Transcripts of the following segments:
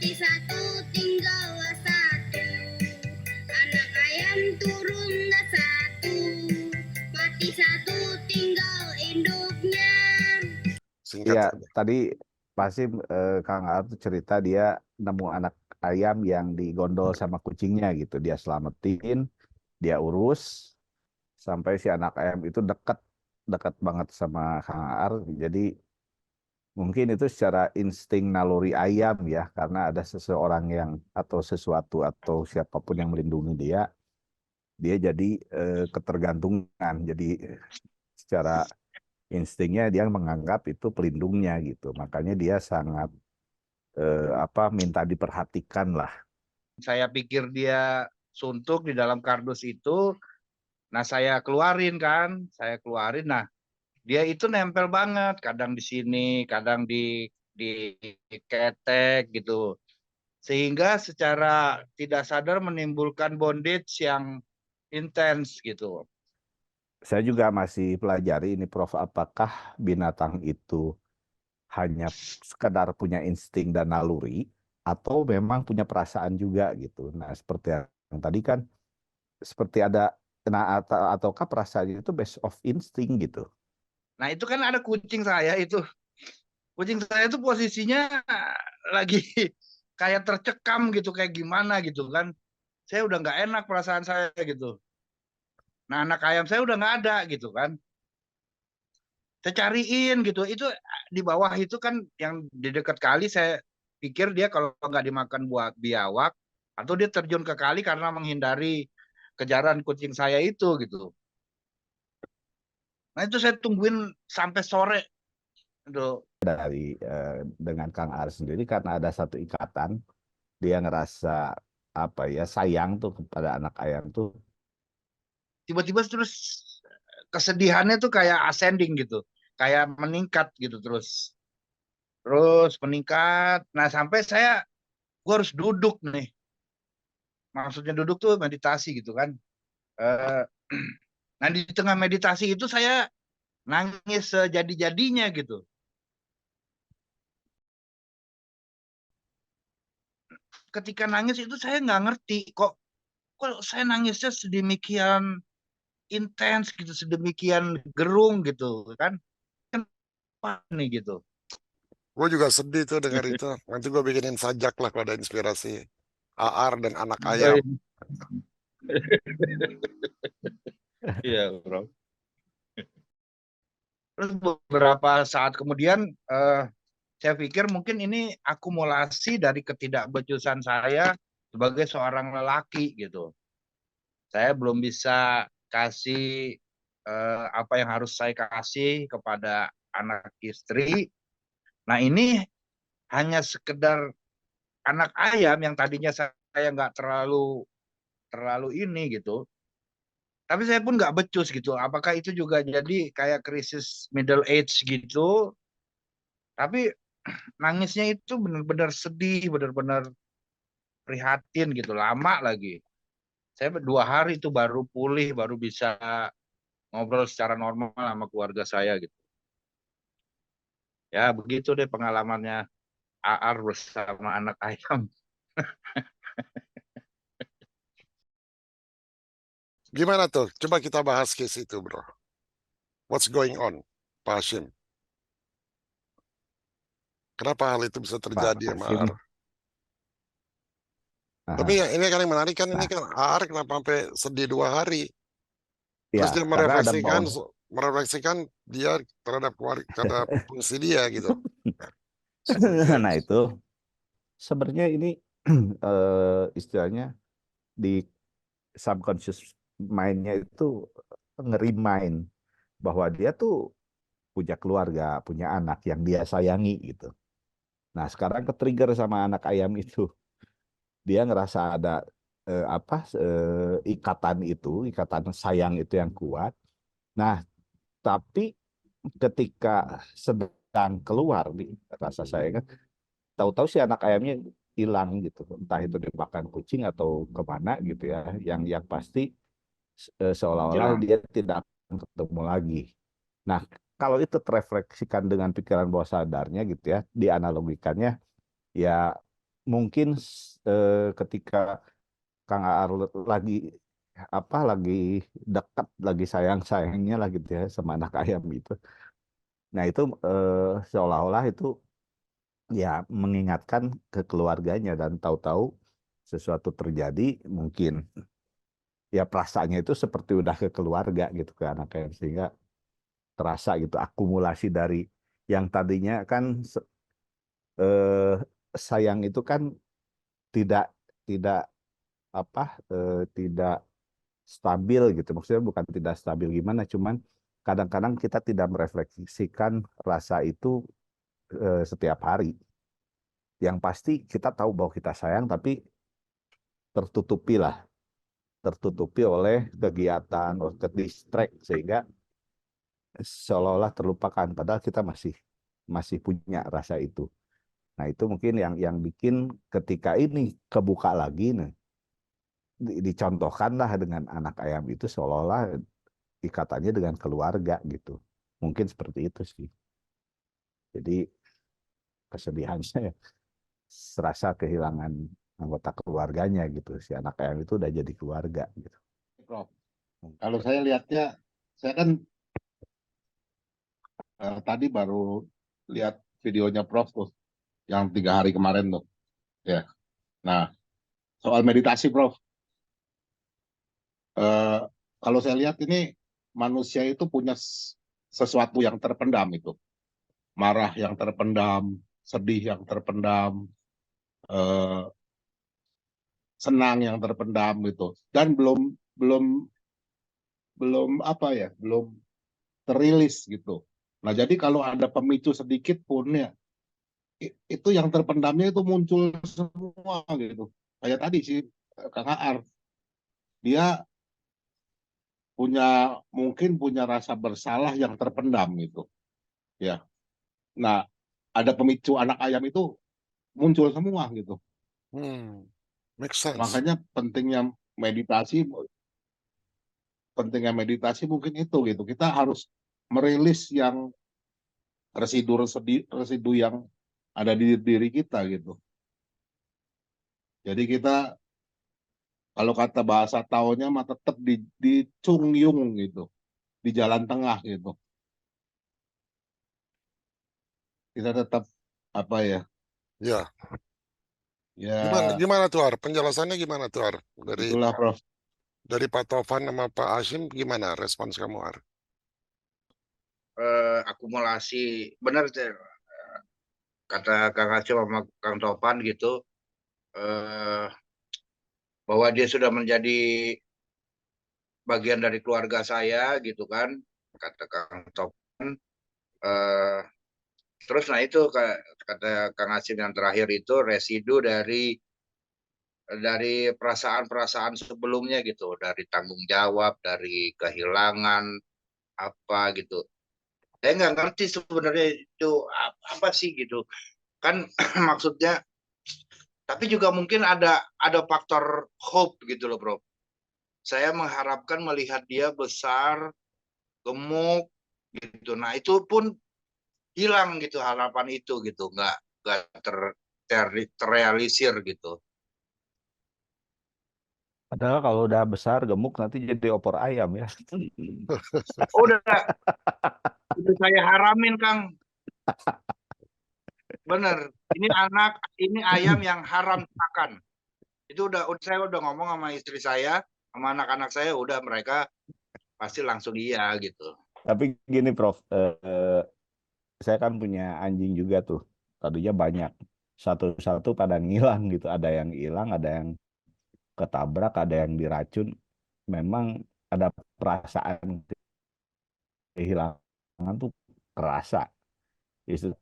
Mati satu tinggal satu, anak ayam turun satu. Mati satu tinggal induknya. Singkat Iya, saja. tadi pasti Kang Ar tuh cerita dia nemu anak ayam yang digondol sama kucingnya gitu. Dia selamatin, dia urus sampai si anak ayam itu dekat dekat banget sama Kang Ar. Jadi mungkin itu secara insting naluri ayam ya, karena ada seseorang yang atau sesuatu atau siapapun yang melindungi dia, dia jadi ketergantungan. Jadi secara instingnya dia menganggap itu pelindungnya gitu. Makanya dia sangat minta diperhatikan lah. Saya pikir dia suntuk di dalam kardus itu. Nah, saya keluarin kan. Nah, dia itu nempel banget. Kadang di sini, kadang di ketek gitu. Sehingga secara tidak sadar menimbulkan bondage yang intens gitu. Saya juga masih pelajari ini Prof, apakah binatang itu hanya sekedar punya insting dan naluri atau memang punya perasaan juga gitu. Nah, seperti yang tadi kan seperti ada ataukah perasaannya itu based of insting gitu. Nah, itu kan ada kucing saya itu. Kucing saya itu posisinya lagi kayak tercekam gitu, kayak gimana gitu kan. Saya udah nggak enak perasaan saya gitu. Nah, anak ayam saya udah nggak ada gitu kan. Saya cariin gitu. Itu di bawah itu kan yang di dekat kali, saya pikir dia kalau nggak dimakan buat biawak atau dia terjun ke kali karena menghindari kejaran kucing saya itu gitu. Nah, itu saya tungguin sampai sore. Aduh. Dari dengan Kang Ar sendiri karena ada satu ikatan, dia ngerasa apa ya sayang tuh kepada anak ayam tuh. Tiba-tiba terus kesedihannya tuh kayak ascending gitu, kayak meningkat gitu terus meningkat. Nah, sampai gue harus duduk nih, maksudnya duduk tuh meditasi gitu kan. Eh, nah, di tengah meditasi itu saya nangis sejadi-jadinya gitu. Ketika nangis itu saya nggak ngerti kok saya nangisnya sedemikian intens gitu, sedemikian gerung gitu kan. Kenapa nih gitu. Gue juga sedih tuh dengar itu. Nanti gue bikinin sajak lah kalau ada inspirasi. Aar dan anak ayam. Iya, bro. Terus beberapa saat kemudian saya pikir mungkin ini akumulasi dari ketidakbecusan saya sebagai seorang lelaki gitu. Saya belum bisa kasih apa yang harus saya kasih kepada anak istri. Nah, ini hanya sekedar anak ayam yang tadinya saya nggak terlalu ini gitu. Tapi saya pun nggak becus gitu. Apakah itu juga jadi kayak krisis middle age gitu? Tapi nangisnya itu benar-benar sedih, benar-benar prihatin gitu, lama lagi. Saya 2 hari itu baru pulih, baru bisa ngobrol secara normal sama keluarga saya gitu. Ya begitu deh pengalamannya Aar bersama anak ayam. Gimana tuh? Coba kita bahas case itu, bro. What's going on, Pak Hashim? Kenapa hal itu bisa Pak terjadi sama Hashim. Aar? Tapi Aha. ini kan yang menarik kan, ini Nah, kan Aar kenapa sampai sedih 2 hari? Terus ya dia karena ada merefleksikan dia terhadap keluarga, terhadap fungsi dia gitu. nah itu sebenarnya ini istilahnya di subconscious mind-nya itu ngerimain bahwa dia tuh punya keluarga, punya anak yang dia sayangi gitu. Nah, sekarang ke-trigger sama anak ayam itu. Dia ngerasa ada ikatan sayang itu yang kuat. Nah, tapi ketika sedang keluar nih, rasa saya kan, tahu-tahu si anak ayamnya hilang gitu. Entah itu dimakan kucing atau kemana gitu ya. Yang pasti seolah-olah Hilang. dia tidak akan ketemu lagi. Nah, kalau itu terefleksikan dengan pikiran bawah sadarnya gitu ya, dianalogikannya ya mungkin ketika Kang Aar lagi dekat, lagi sayang-sayangnya lah gitu ya sama anak ayam itu. Nah itu seolah-olah itu ya mengingatkan ke keluarganya, dan tahu-tahu sesuatu terjadi, mungkin ya perasaannya itu seperti udah ke keluarga gitu ke anak ayam, sehingga terasa gitu akumulasi dari yang tadinya kan eh, sayang itu kan tidak tidak tidak stabil gitu. Maksudnya bukan tidak stabil gimana, cuman kadang-kadang kita tidak merefleksikan rasa itu setiap hari. Yang pasti kita tahu bahwa kita sayang, tapi tertutupi lah, tertutupi oleh kegiatan, oleh ke distract, sehingga seolah-olah terlupakan. Padahal kita masih punya rasa itu. Nah itu mungkin yang bikin ketika ini kebuka lagi, nih, dicontohkanlah dengan anak ayam itu seolah-olah ikatannya dengan keluarga gitu. Mungkin seperti itu sih. Jadi kesedihan saya serasa kehilangan anggota keluarganya gitu. Si anak ayam itu udah jadi keluarga gitu. Prof. Kalau saya lihatnya, saya kan tadi baru lihat videonya Prof tuh, yang 3 hari kemarin tuh. Ya. Nah, soal meditasi Prof. Eh, Kalau saya lihat ini manusia itu punya sesuatu yang terpendam itu. Marah yang terpendam, sedih yang terpendam, eh, senang yang terpendam gitu. Dan belum belum belum apa ya, belum terilis gitu. Nah, jadi kalau ada pemicu sedikit pun ya, itu yang terpendamnya itu muncul semua gitu. Kayak tadi si Kang Aar, dia mungkin punya rasa bersalah yang terpendam gitu. Ya. Nah, ada pemicu anak ayam itu muncul semua gitu. Make sense. Makanya pentingnya meditasi mungkin itu gitu. Kita harus merilis yang residu yang ada di diri kita gitu. Jadi kita, kalau kata bahasa taunya mah tetap di Cungyung gitu, di jalan tengah gitu. Kita tetap apa ya? Ya, gimana Ya, gimana tuh Ar? Penjelasannya gimana tuh Ar? itulah Prof. Dari Pak Tovan sama Pak Hashim gimana respons kamu Ar? Akumulasi benar kata Kang Aceh sama Kang Topan gitu, bahwa dia sudah menjadi bagian dari keluarga saya gitu kan, kata Kang Topan. Terus nah itu kata Kang Aceh yang terakhir itu residu dari perasaan-perasaan sebelumnya gitu, dari tanggung jawab, dari kehilangan apa gitu. Saya nggak ngerti sebenarnya itu apa sih gitu kan. Maksudnya, tapi juga mungkin ada faktor hope gitu loh bro. Saya mengharapkan melihat dia besar, gemuk gitu. Nah itu pun hilang gitu harapan itu gitu, nggak terrealisir gitu. Padahal kalau udah besar gemuk nanti jadi opor ayam ya. Udah saya haramin Kang, bener. Ini ayam yang haram makan. Itu saya udah ngomong sama istri saya, sama anak-anak saya, udah mereka pasti langsung iya gitu. Tapi gini Prof, saya kan punya anjing juga tuh. Tadinya banyak. Satu-satu pada ngilang gitu. Ada yang hilang, ada yang ketabrak, ada yang diracun. Memang ada perasaan kehilangan tuh kerasa. Itu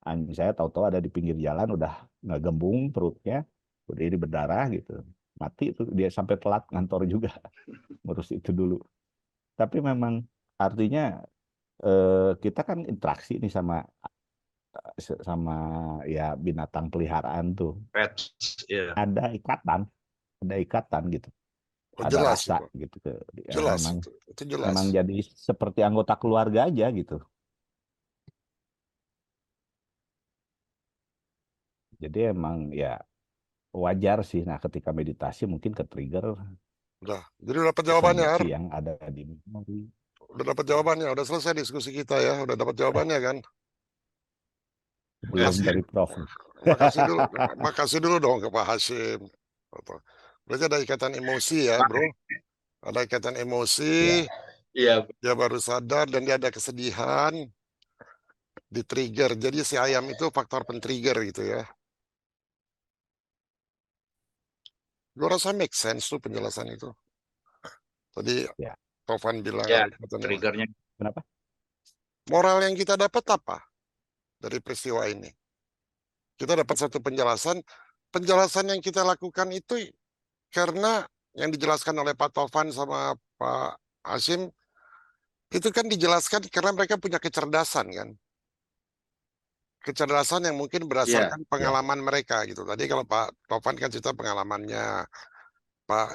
anjing saya tahu-tahu ada di pinggir jalan, udah nggak gembung perutnya, udah ini berdarah gitu. Mati itu dia, sampai telat ngantor juga ngurus itu dulu. Tapi memang artinya kita kan interaksi nih sama sama ya binatang peliharaan tuh, Pets, ya. ada ikatan gitu, Oh, ada jelas rasa itu. gitu ya, Jelas memang itu jelas. memang jadi seperti anggota keluarga aja gitu. Jadi emang ya wajar sih. Nah, ketika meditasi mungkin ke trigger Udah. Jadi udah dapat jawabannya, Ar. emosi yang ada di memori. Udah dapat jawabannya. Udah selesai diskusi kita ya. Udah dapat jawabannya kan. Belum Makasih. dari Prof. Makasih dulu. Makasih dulu dong ke Pak Hashim. Berarti ada ikatan emosi ya, bro. Ada ikatan emosi. Ya. Iya, Dia baru sadar dan dia ada kesedihan. Di trigger. Jadi si ayam itu faktor pen-trigger gitu ya. Gue rasa make sense tuh penjelasan itu. Tadi Ya. Tovan bilang ya, ada ikatan emosi. triggernya. Kenapa? Moral yang kita dapat apa dari peristiwa ini? Kita dapat satu penjelasan. Penjelasan yang kita lakukan itu karena yang dijelaskan oleh Pak Tovan sama Pak Hashim itu kan dijelaskan karena mereka punya kecerdasan kan. Kecerdasan yang mungkin berdasarkan pengalaman mereka gitu. Tadi kalau Pak Tovan kan cerita pengalamannya, Pak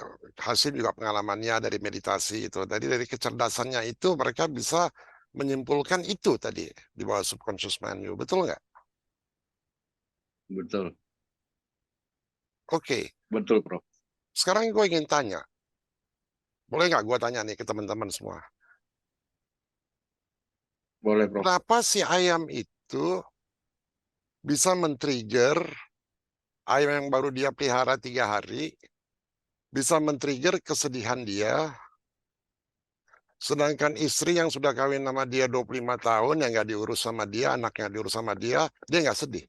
Hashim juga pengalamannya dari meditasi itu. Tadi dari kecerdasannya itu mereka bisa menyimpulkan itu tadi di bawah subconscious mind you. Betul nggak? Betul, Oke. betul, Prof. Sekarang gue ingin tanya. Boleh nggak gue tanya nih ke teman-teman semua. Boleh, Prof. Kenapa si ayam itu bisa men-trigger ayam yang baru dia pelihara 3 hari, bisa men-trigger kesedihan dia, sedangkan istri yang sudah kawin sama dia 25 tahun, yang nggak diurus sama dia, anaknya diurus sama dia nggak sedih.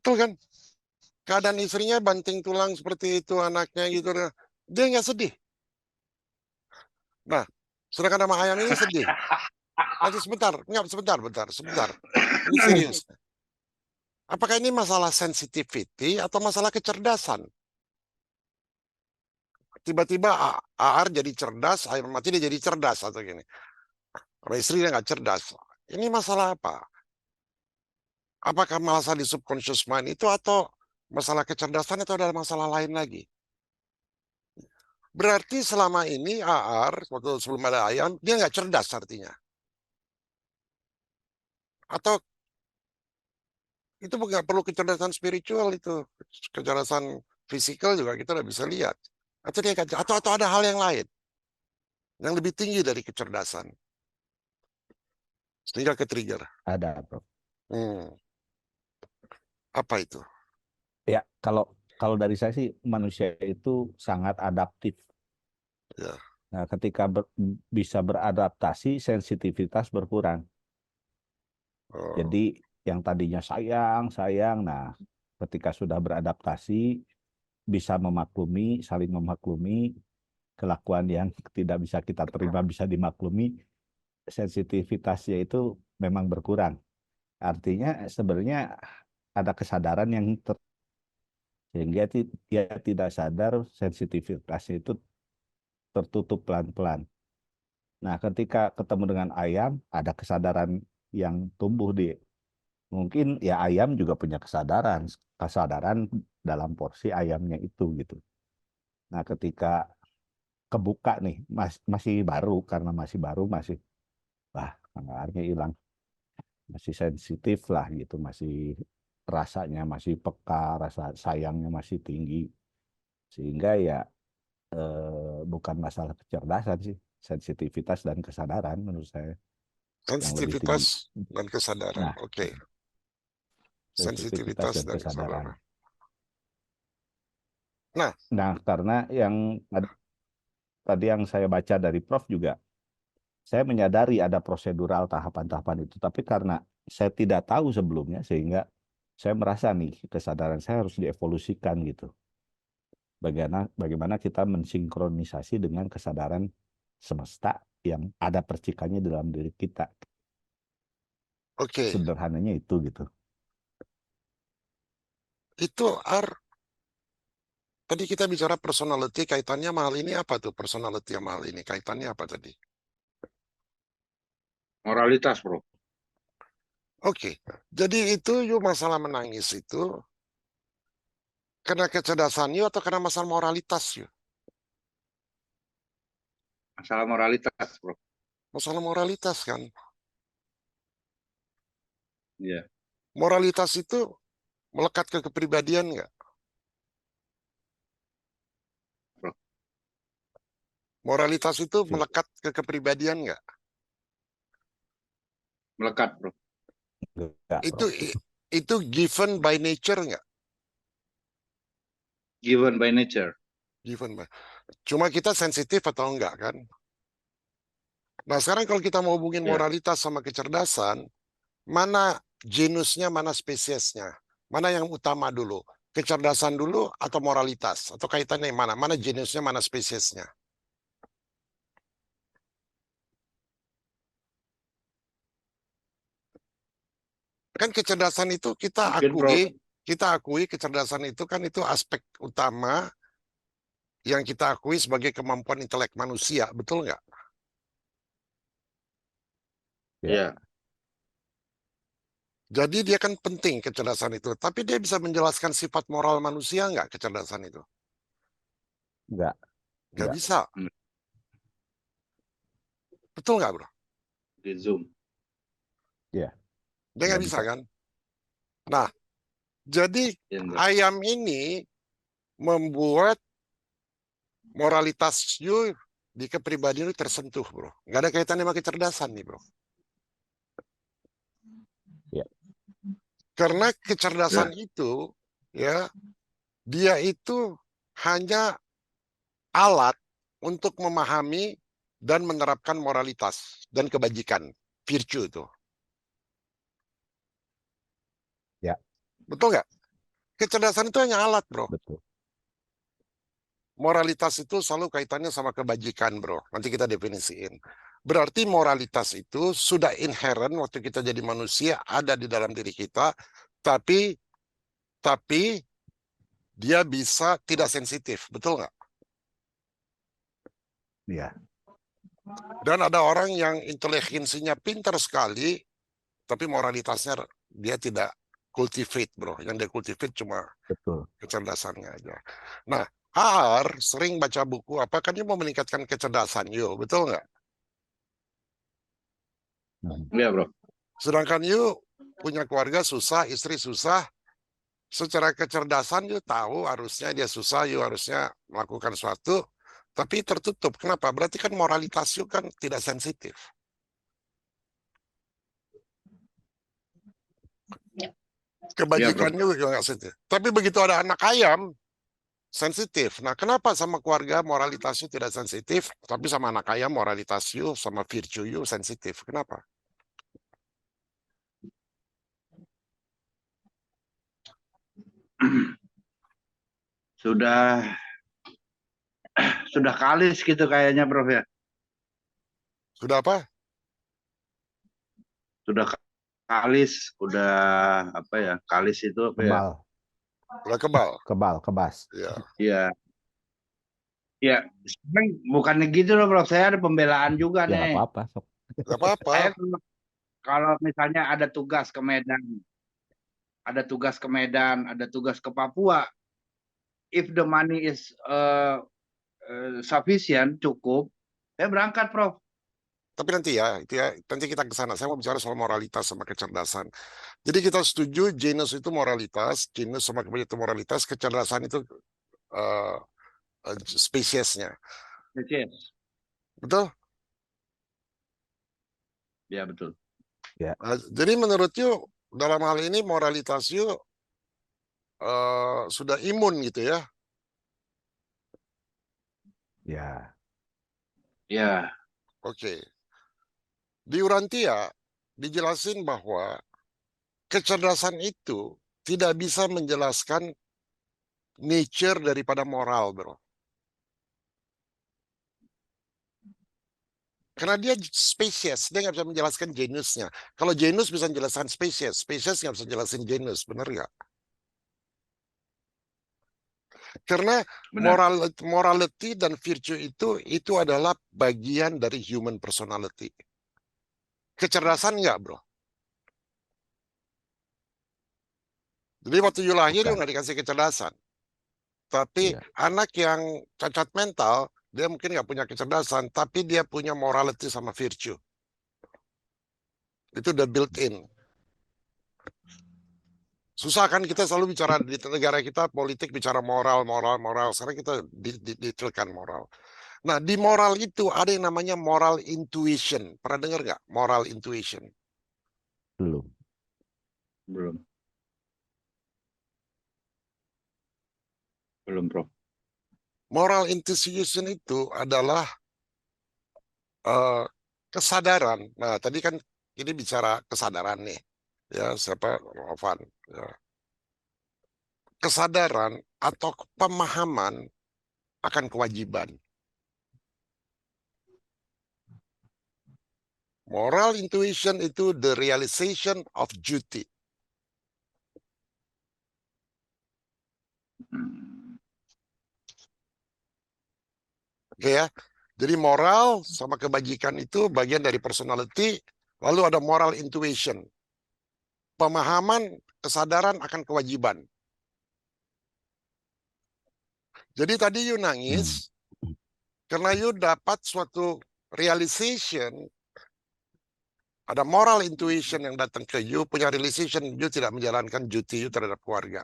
Betul kan? Keadaan istrinya banting tulang seperti itu, anaknya gitu, dia nggak sedih. Nah, sedangkan sama ayam ini sedih. Nanti sebentar. Ini serius. Apakah ini masalah sensitivity atau masalah kecerdasan? Tiba-tiba AR jadi cerdas, ayam mati dia jadi cerdas atau gini. Kalau istri dia nggak cerdas. Ini masalah apa? Apakah masalah di subconscious mind itu atau masalah kecerdasan atau ada masalah lain lagi? Berarti selama ini AR, waktu sebelum ada ayam, dia nggak cerdas artinya. Atau itu nggak perlu kecerdasan spiritual itu. Kecerdasan fisikal juga kita udah bisa lihat. Atau dia atau ada hal yang lain yang lebih tinggi dari kecerdasan. Sehingga ke trigger. Ada, Prof. Apa itu? Ya, kalau dari saya sih manusia itu sangat adaptif. Ya. Nah, ketika bisa beradaptasi, sensitivitas berkurang. Oh. Jadi yang tadinya sayang, nah ketika sudah beradaptasi, bisa memaklumi, saling memaklumi, kelakuan yang tidak bisa kita terima bisa dimaklumi, sensitivitasnya itu memang berkurang. Artinya sebenarnya ada kesadaran yang sehingga dia tidak sadar sensitivitasnya itu tertutup pelan-pelan. Nah, ketika ketemu dengan ayam, ada kesadaran yang tumbuh mungkin ya ayam juga punya kesadaran dalam porsi ayamnya itu gitu. Nah, ketika kebuka nih, masih baru karena masih baru kangarnya hilang, masih sensitif lah gitu, masih rasanya masih peka, rasa sayangnya masih tinggi, sehingga ya bukan masalah kecerdasan sih, sensitivitas dan kesadaran menurut saya yang lebih tinggi. Sensitivitas dan kesadaran. Nah, Oke. sensitivitas Sensitivitas dan dan kesadaran. Nah, karena yang tadi yang saya baca dari Prof juga, saya menyadari ada prosedural tahapan-tahapan itu, tapi karena saya tidak tahu sebelumnya, sehingga saya merasa nih kesadaran saya harus dievolusikan gitu. Bagaimana kita mensinkronisasi dengan kesadaran semesta yang ada percikannya dalam diri kita. oke. Sederhananya itu gitu. Itu tadi kita bicara personality, kaitannya sama hal ini apa tuh? Personality sama hal ini, kaitannya apa tadi? Moralitas, Bro. Oke. Jadi itu masalah menangis itu karena kecerdasan atau karena masalah moralitas Masalah moralitas, Bro. Masalah moralitas kan. Iya. Moralitas itu melekat ke kepribadian nggak? Moralitas itu Sih. melekat ke kepribadian nggak? Melekat, Bro. Enggak, Itu Bro. itu given by nature nggak? Given by nature. Given by. Cuma kita sensitif atau enggak kan? Nah sekarang kalau kita mau hubungin Ya. moralitas sama kecerdasan, mana genusnya, mana spesiesnya? Mana yang utama dulu? Kecerdasan dulu atau moralitas? Atau kaitannya yang mana? Mana genusnya, mana spesiesnya? Kan kecerdasan itu Mungkin, Bro. kita akui kecerdasan itu kan itu aspek utama yang kita akui sebagai kemampuan intelek manusia, betul nggak? Ya. Jadi dia kan penting kecerdasan itu, tapi dia bisa menjelaskan sifat moral manusia nggak kecerdasan itu? Enggak. Nggak Nggak. bisa. Hmm. Betul nggak, bro? Di Zoom. Dia Nggak nggak bisa bisa. kan? Nah, jadi Ya, Bro. ayam ini membuat moralitas you di kepribadian lu tersentuh, bro. Nggak ada kaitannya sama kecerdasan nih, bro. Ya. Karena kecerdasan itu, ya, dia itu hanya alat untuk memahami dan menerapkan moralitas dan kebajikan, virtue itu. Ya. Betul nggak? Kecerdasan itu hanya alat, bro. Betul. Moralitas itu selalu kaitannya sama kebajikan, bro. Nanti kita definisiin. Berarti moralitas itu sudah inherent waktu kita jadi manusia, ada di dalam diri kita, tapi dia bisa tidak sensitif, betul nggak? Ya. Dan ada orang yang inteligensinya pintar sekali, tapi moralitasnya dia tidak cultivate, bro. Yang dia cultivate cuma Betul. kecerdasannya aja. Nah, Aar sering baca buku apa kan dia mau meningkatkan kecerdasan, yo, betul nggak? Ya, Bro. Sedangkan you punya keluarga susah, istri susah, secara kecerdasan you tahu harusnya dia susah, you harusnya melakukan sesuatu, tapi tertutup. Kenapa? Berarti kan moralitas you kan tidak sensitif. Kebajikan you juga nggak sensitif. Tapi begitu ada anak ayam, sensitif. Nah, kenapa sama keluarga moralitas you tidak sensitif, tapi sama anak ayam moralitas you sama virtue you sensitif? Kenapa? Sudah kalis gitu kayaknya, Prof ya. Sudah apa? Sudah kalis, udah apa ya? Kalis itu apa ya? Kebal. Udah kebal. Kebas. Ya. Iya. Ya, sebenarnya bukannya gitu loh, Prof. Saya ada pembelaan juga Ya nggak nih. apa-apa. Sok. Nggak apa-apa. Saya kalau misalnya ada tugas ke Medan, ada tugas ke Medan, ada tugas ke Papua, if the money is sufficient, cukup, saya berangkat, Prof. Tapi nanti ya, itu ya, nanti kita ke sana. Saya mau bicara soal moralitas sama kecerdasan. Jadi kita setuju genus itu moralitas, genus sama kemudian itu moralitas, kecerdasan itu spesiesnya. Yes. Betul? Ya, betul. Nah, jadi menurut you, dalam hal ini moralitas you sudah imun gitu ya? Ya. Ya. Oke. Di Urantia dijelasin bahwa kecerdasan itu tidak bisa menjelaskan nature daripada moral, bro. Karena dia spesies, dia nggak bisa menjelaskan genusnya. Kalau genus bisa menjelaskan spesies, spesies nggak bisa menjelaskan genus, benar nggak? Karena Benar. morality dan virtue itu adalah bagian dari human personality. Kecerdasan nggak, bro? Jadi waktu you lahir, you Bukan. nggak dikasih kecerdasan. Tapi Iya. anak yang cacat mental, dia mungkin nggak punya kecerdasan, tapi dia punya morality sama virtue. Itu udah built in. Susah kan kita selalu bicara di negara kita politik bicara moral, moral, moral. Sekarang kita detailkan moral. Nah, di moral itu ada yang namanya moral intuition. Pernah dengar nggak moral intuition? Belum. Belum. Belum, Prof. Moral intuition itu adalah kesadaran. Nah, tadi kan ini bicara kesadaran nih. Ya, siapa? Rovan. Ya. Kesadaran atau pemahaman akan kewajiban. Moral intuition itu the realization of duty. Oke ya. Jadi moral sama kebajikan itu bagian dari personality, lalu ada moral intuition. Pemahaman, kesadaran akan kewajiban. Jadi tadi you nangis karena you dapat suatu realization, ada moral intuition yang datang ke you, punya realization you tidak menjalankan duty you terhadap keluarga.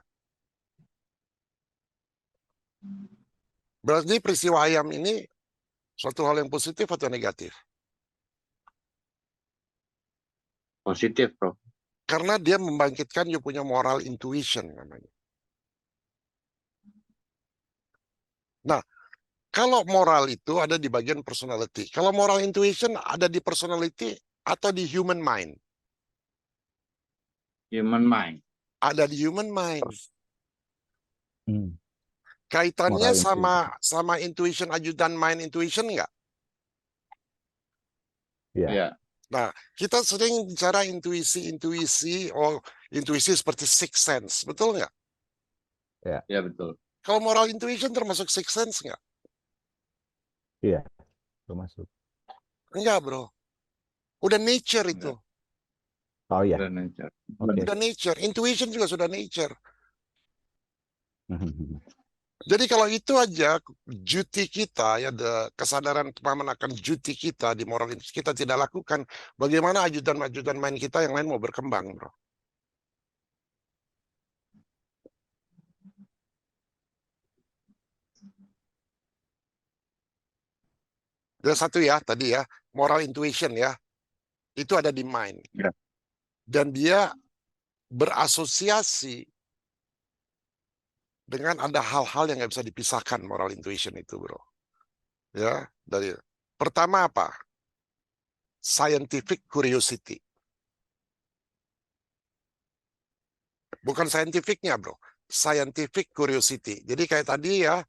Berarti peristiwa ayam ini suatu hal yang positif atau negatif? Positif, Prof. Karena dia membangkitkan you punya moral intuition namanya. Nah, kalau moral itu ada di bagian personality. Kalau moral intuition ada di personality atau di human mind? Human mind. Ada di human mind. Hmm. Kaitannya Moral sama intuition ajudan mind intuition nggak? Ya. Ya. Nah, kita sering bicara intuisi seperti sixth sense, betul nggak? Ya, betul. Kalau moral intuition termasuk sixth sense nggak? Iya. Termasuk. Enggak, bro. Udah nature itu. Oh iya. Udah nature. Oke. Udah nature. Intuition juga sudah nature. Jadi kalau itu aja duty kita, ya kesadaran pemahaman akan duty kita di moral itu kita tidak lakukan, bagaimana ajudan-ajudan main kita yang lain mau berkembang, bro? Ada satu ya tadi ya, moral intuition ya, itu ada di mind. Ya. Dan dia berasosiasi dengan ada hal-hal yang nggak bisa dipisahkan moral intuition itu, bro. Ya, dari pertama apa? Scientific curiosity. Bukan scientificnya, bro. Scientific curiosity. Jadi kayak tadi ya,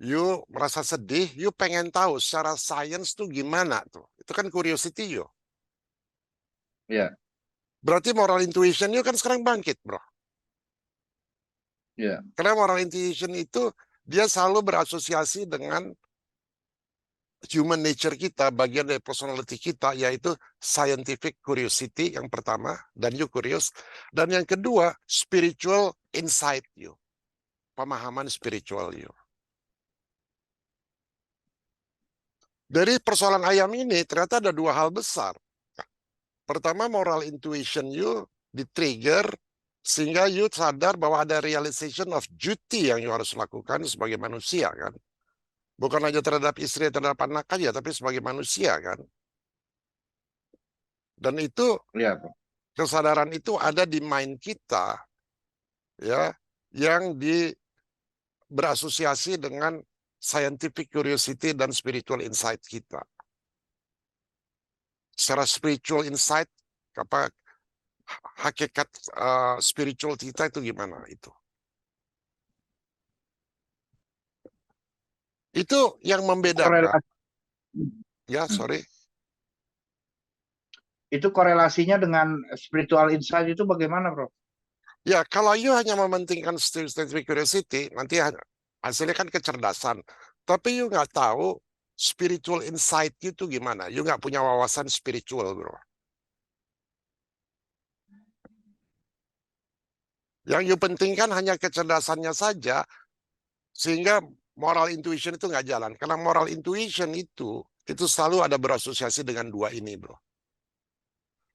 you merasa sedih, you pengen tahu secara sains tuh gimana tuh. Itu kan curiosity you. Ya. Berarti moral intuition you kan sekarang bangkit, bro. Ya. Karena moral intuition itu dia selalu berasosiasi dengan human nature kita, bagian dari personality kita, yaitu scientific curiosity yang pertama, dan you curious. Dan yang kedua, spiritual insight you. Pemahaman spiritual you. Dari persoalan ayam ini, ternyata ada dua hal besar. Pertama, moral intuition you di-trigger, sehingga you sadar bahwa ada realization of duty yang you harus lakukan sebagai manusia, kan? Bukan hanya terhadap istri, terhadap anak aja, tapi sebagai manusia, kan? Dan itu, Ya, kesadaran itu ada di mind kita, ya, yang berasosiasi dengan scientific curiosity dan spiritual insight kita. Secara spiritual insight, apa hakikat spiritual kita itu gimana itu? Itu yang membedakan. Ya, sorry. Itu korelasinya dengan spiritual insight itu bagaimana, Bro? Ya, kalau you hanya mementingkan scientific curiosity, nanti hasilnya kan kecerdasan. Tapi you nggak tahu spiritual insight itu gimana. You nggak punya wawasan spiritual, bro. Yang you pentingkan hanya kecerdasannya saja, sehingga moral intuition itu nggak jalan. Karena moral intuition itu selalu ada berasosiasi dengan dua ini, bro.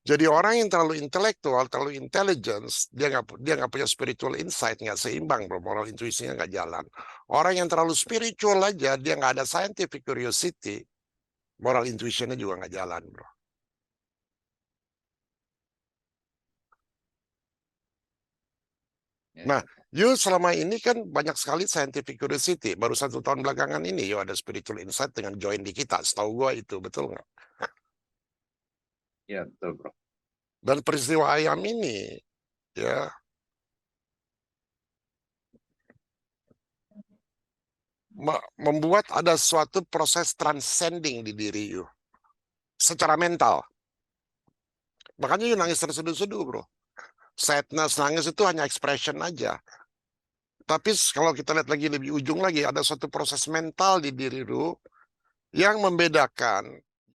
Jadi orang yang terlalu intelektual, terlalu intelligence, dia nggak punya spiritual insight, nggak seimbang, bro. Moral intuisinya nggak jalan. Orang yang terlalu spiritual aja, dia nggak ada scientific curiosity, moral intuitionnya juga nggak jalan, bro. Nah, you selama ini kan banyak sekali scientific curiosity. Baru 1 tahun belakangan ini, you ada spiritual insight dengan join di kita. Setahu gua itu, betul nggak? Ya, betul, bro. Dan peristiwa ayam ini, ya, membuat ada suatu proses transcending di diri you. Secara mental. Makanya you nangis terseduh-seduh, bro. Sadness, nangis itu hanya expression aja. Tapi kalau kita lihat lagi lebih ujung lagi, ada suatu proses mental di diri lu yang membedakan